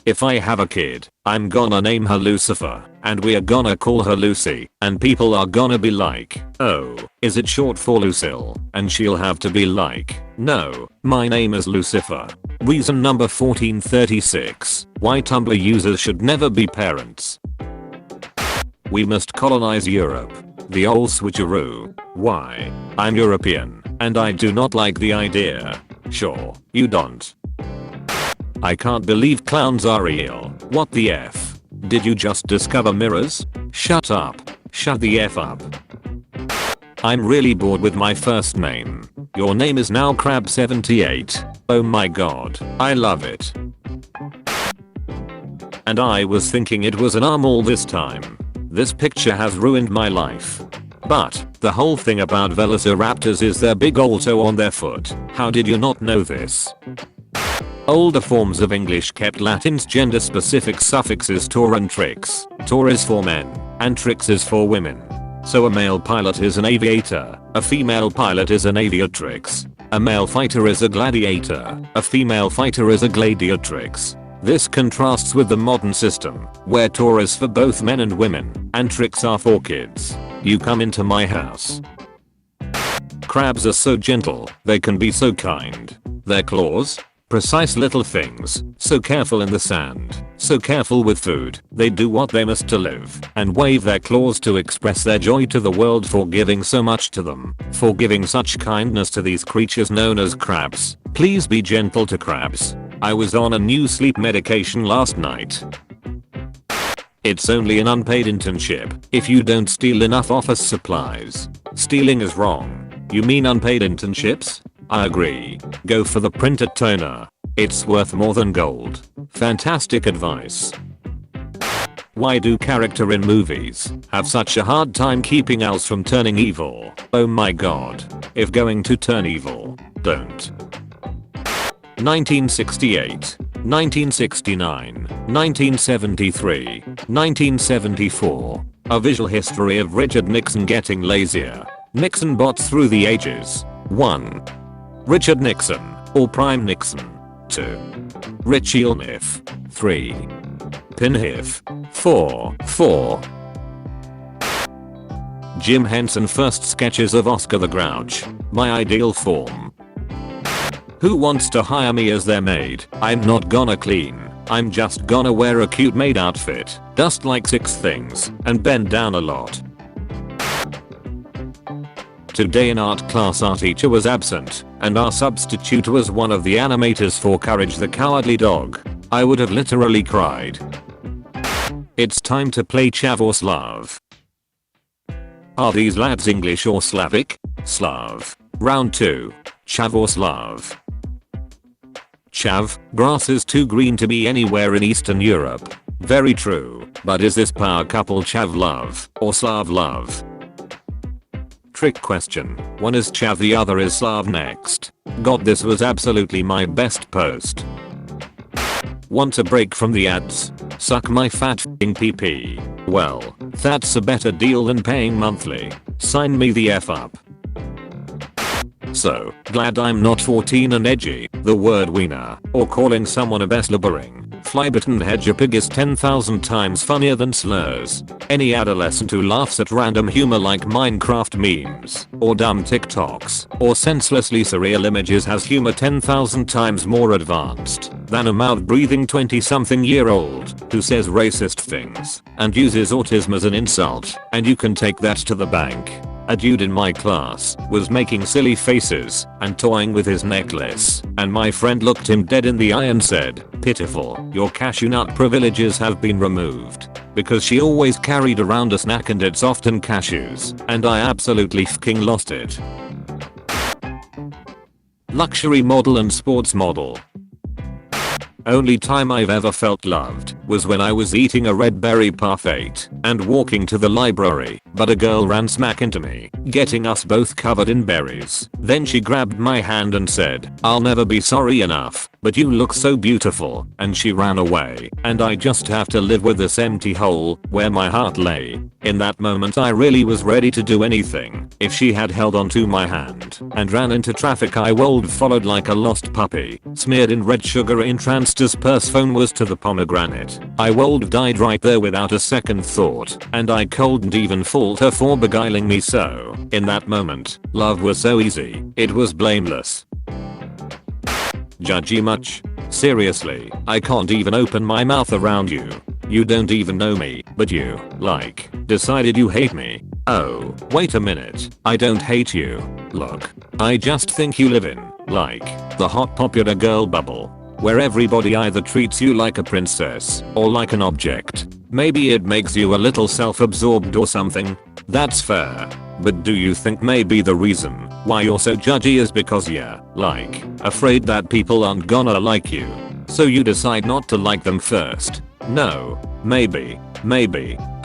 If I have a kid, I'm gonna name her Lucifer, and we are gonna call her Lucy, and people are gonna be like, oh, is it short for Lucille? And she'll have to be like, no, my name is Lucifer. Reason number 1436, why Tumblr users should never be parents. We must colonize Europe. The old switcheroo. Why? I'm European, and I do not like the idea. Sure, you don't. I can't believe clowns are real. What the F? Did you just discover mirrors? Shut up. Shut the F up. I'm really bored with my first name. Your name is now Crab78. Oh my god, I love it. And I was thinking it was an arm all this time. This picture has ruined my life. But the whole thing about velociraptors is their big old toe on their foot. How did you not know this? Older forms of English kept Latin's gender-specific suffixes tor and trix. Tor is for men, and trix is for women. So a male pilot is an aviator, a female pilot is an aviatrix. A male fighter is a gladiator, a female fighter is a gladiatrix. This contrasts with the modern system, where tor is for both men and women, and trix are for kids. You come into my house. Crabs are so gentle, they can be so kind. Their claws? Precise little things, so careful in the sand, so careful with food, they do what they must to live, and wave their claws to express their joy to the world for giving so much to them, for giving such kindness to these creatures known as crabs. Please be gentle to crabs. I was on a new sleep medication last night. It's only an unpaid internship if you don't steal enough office supplies. Stealing is wrong. You mean unpaid internships? I agree. Go for the printer toner. It's worth more than gold. Fantastic advice. Why do characters in movies have such a hard time keeping owls from turning evil? Oh my god. If going to turn evil, don't. 1968, 1969, 1973, 1974. A visual history of Richard Nixon getting lazier. Nixon bots through the ages. 1. Richard Nixon, or Prime Nixon. 2. Richie Ilmif. 3. Pinhiff. 4. Jim Henson first sketches of Oscar the Grouch. My ideal form. Who wants to hire me as their maid? I'm not gonna clean. I'm just gonna wear a cute maid outfit, dust like 6 things, and bend down a lot. Today in art class our teacher was absent, and our substitute was one of the animators for Courage the Cowardly Dog. I would have literally cried. It's time to play Chav or Slav. Are these lads English or Slavic? Slav. Round 2. Chav or Slav. Chav, grass is too green to be anywhere in Eastern Europe. Very true, but is this power couple Chav love, or Slav love? Trick question. One is Chav, the other is Slav. Next. God, this was absolutely my best post. Want a break from the ads? Suck my fat f***ing PP. Well, that's a better deal than paying monthly. Sign me the F up. So, glad I'm not 14 and edgy. The word wiener, or calling someone a beslubbering, flybitten hedgehog is 10,000 times funnier than slurs. Any adolescent who laughs at random humor like Minecraft memes, or dumb TikToks, or senselessly surreal images has humor 10,000 times more advanced than a mouth-breathing 20-something-year-old who says racist things and uses autism as an insult, and you can take that to the bank. A dude in my class was making silly faces and toying with his necklace, and my friend looked him dead in the eye and said, "Pitiful, your cashew nut privileges have been removed." Because she always carried around a snack and it's often cashews, and I absolutely fucking lost it. Luxury model and sports model. Only time I've ever felt loved was when I was eating a red berry parfait and walking to the library, but a girl ran smack into me, getting us both covered in berries. Then she grabbed my hand and said, "I'll never be sorry enough." but you look so beautiful, and she ran away, and I just have to live with this empty hole where my heart lay. In that moment I really was ready to do anything. If she had held onto my hand and ran into traffic, I would followed like a lost puppy, smeared in red sugar entranced as purse phone was to the pomegranate. I would died right there without a second thought, and I couldn't even fault her for beguiling me so. In that moment, love was so easy, it was blameless. Judgy much? Seriously, I can't even open my mouth around you. You don't even know me, but you, like, decided you hate me. Oh, wait a minute, I don't hate you. Look, I just think you live in, like, the hot popular girl bubble, where everybody either treats you like a princess or like an object. Maybe it makes you a little self-absorbed or something. That's fair. But do you think maybe the reason why you're so judgy is because you're, like, afraid that people aren't gonna like you? So you decide not to like them first? No. Maybe.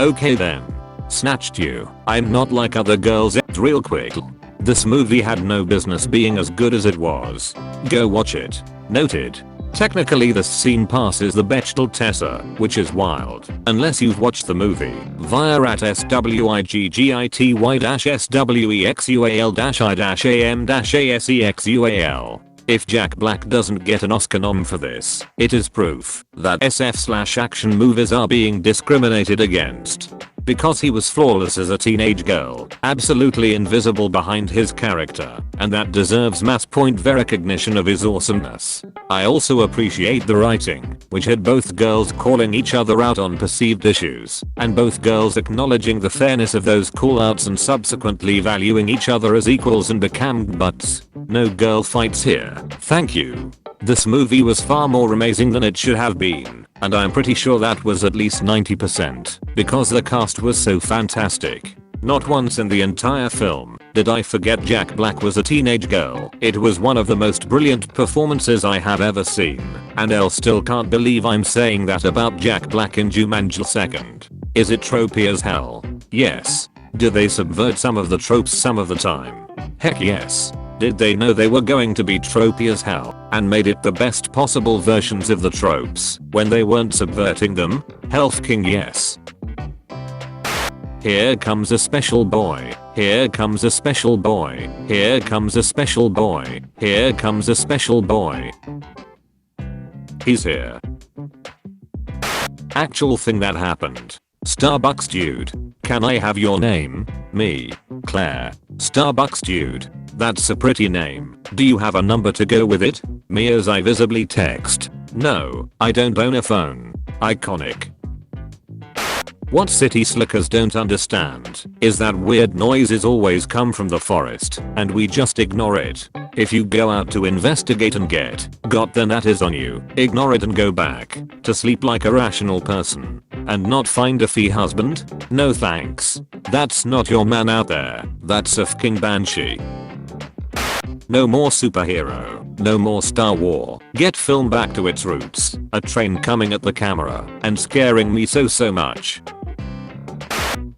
Okay then. Snatched you. I'm not like other girls. Real quick. This movie had no business being as good as it was. Go watch it. Noted. Technically this scene passes the Bechdel test, which is wild, unless you've watched the movie via at swigity-swexual-i-am-asexual. If Jack Black doesn't get an Oscar nom for this, it is proof that SF/action movies are being discriminated against. Because he was flawless as a teenage girl, absolutely invisible behind his character, and that deserves mass point recognition of his awesomeness. I also appreciate the writing, which had both girls calling each other out on perceived issues, and both girls acknowledging the fairness of those call-outs and subsequently valuing each other as equals and became butts. No girl fights here. Thank you. This movie was far more amazing than it should have been, and I'm pretty sure that was at least 90%, because the cast was so fantastic. Not once in the entire film did I forget Jack Black was a teenage girl. It was one of the most brilliant performances I have ever seen, and I still can't believe I'm saying that about Jack Black in Jumanji 2nd. Is it tropey as hell? Yes. Do they subvert some of the tropes some of the time? Heck yes. Did they know they were going to be tropey as hell and made it the best possible versions of the tropes when they weren't subverting them? Hell fucking yes. Here comes a special boy. Here comes a special boy. Here comes a special boy. Here comes a special boy. He's here. Actual thing that happened. Starbucks dude. Can I have your name? Me. Claire. Starbucks dude. That's a pretty name. Do you have a number to go with it? Me as I visibly text. No, I don't own a phone. Iconic. What city slickers don't understand is that weird noises always come from the forest and we just ignore it. If you go out to investigate and get got, then that is on you. Ignore it and go back to sleep like a rational person and not find a fee husband? No thanks. That's not your man out there. That's a fucking banshee. No more superhero. No more Star Wars. Get film back to its roots. A train coming at the camera and scaring me so much.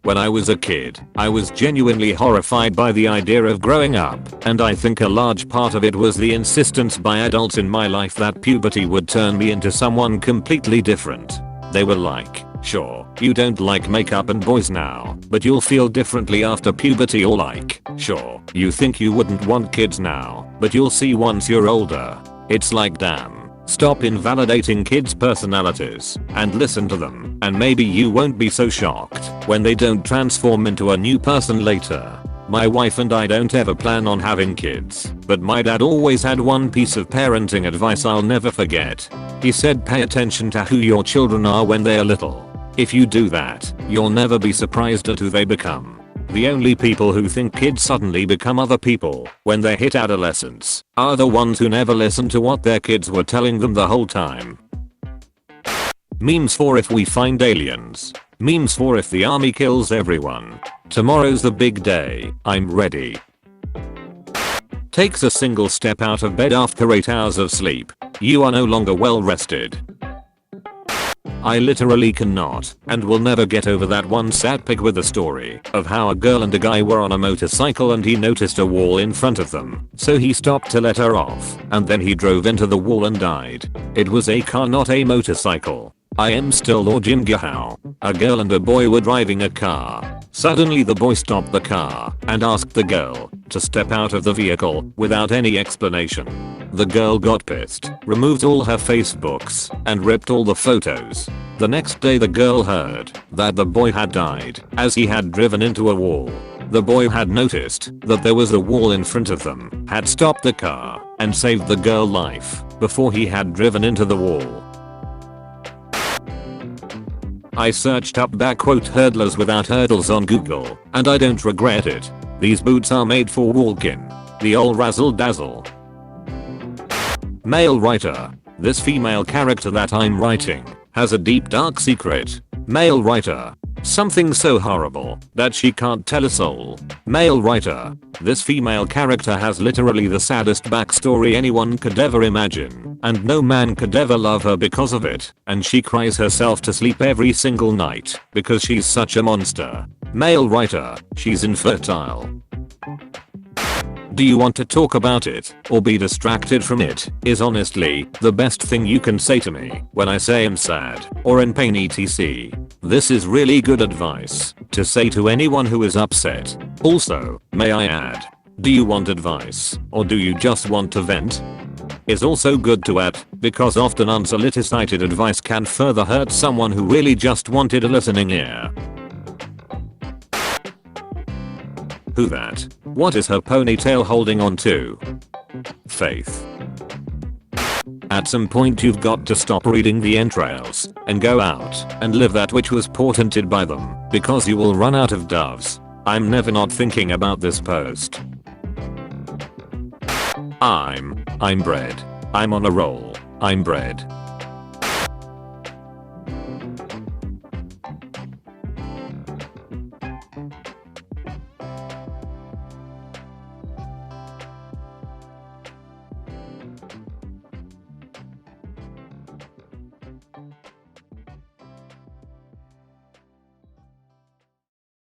When I was a kid, I was genuinely horrified by the idea of growing up, and I think a large part of it was the insistence by adults in my life that puberty would turn me into someone completely different. They were like, sure, you don't like makeup and boys now, but you'll feel differently after puberty, or like, sure, you think you wouldn't want kids now, but you'll see once you're older. It's like, damn. Stop invalidating kids' personalities and listen to them, and maybe you won't be so shocked when they don't transform into a new person later. My wife and I don't ever plan on having kids, but my dad always had one piece of parenting advice I'll never forget. He said, pay attention to who your children are when they are little. If you do that, you'll never be surprised at who they become. The only people who think kids suddenly become other people when they hit adolescence are the ones who never listened to what their kids were telling them the whole time. Memes for if we find aliens. Memes for if the army kills everyone. Tomorrow's the big day. I'm ready. Takes a single step out of bed after 8 hours of sleep. You are no longer well rested. I literally cannot and will never get over that one sad pic with a story of how a girl and a guy were on a motorcycle and he noticed a wall in front of them. So he stopped to let her off and then he drove into the wall and died. It was a car, not a motorcycle. I am still Lording how a girl and a boy were driving a car. Suddenly the boy stopped the car and asked the girl to step out of the vehicle without any explanation. The girl got pissed, removed all her Facebooks, and ripped all the photos. The next day the girl heard that the boy had died as he had driven into a wall. The boy had noticed that there was a wall in front of them, had stopped the car, and saved the girl life before he had driven into the wall. I searched up hurdlers without hurdles on Google, and I don't regret it. These boots are made for walking. The old razzle dazzle. Male writer. This female character that I'm writing has a deep dark secret. Male writer. Something so horrible that she can't tell a soul. Male writer. This female character has literally the saddest backstory anyone could ever imagine, and no man could ever love her because of it, and she cries herself to sleep every single night because she's such a monster. Male writer. She's infertile. Do you want to talk about it or be distracted from it is honestly the best thing you can say to me when I say I'm sad or in pain etc. This is really good advice to say to anyone who is upset. Also, may I add, do you want advice or do you just want to vent? Is also good to add because often unsolicited advice can further hurt someone who really just wanted a listening ear. Who that? What is her ponytail holding on to? Faith. At some point you've got to stop reading the entrails and go out and live that which was portented by them because you will run out of doves. I'm never not thinking about this post. I'm bread. I'm on a roll. I'm bread.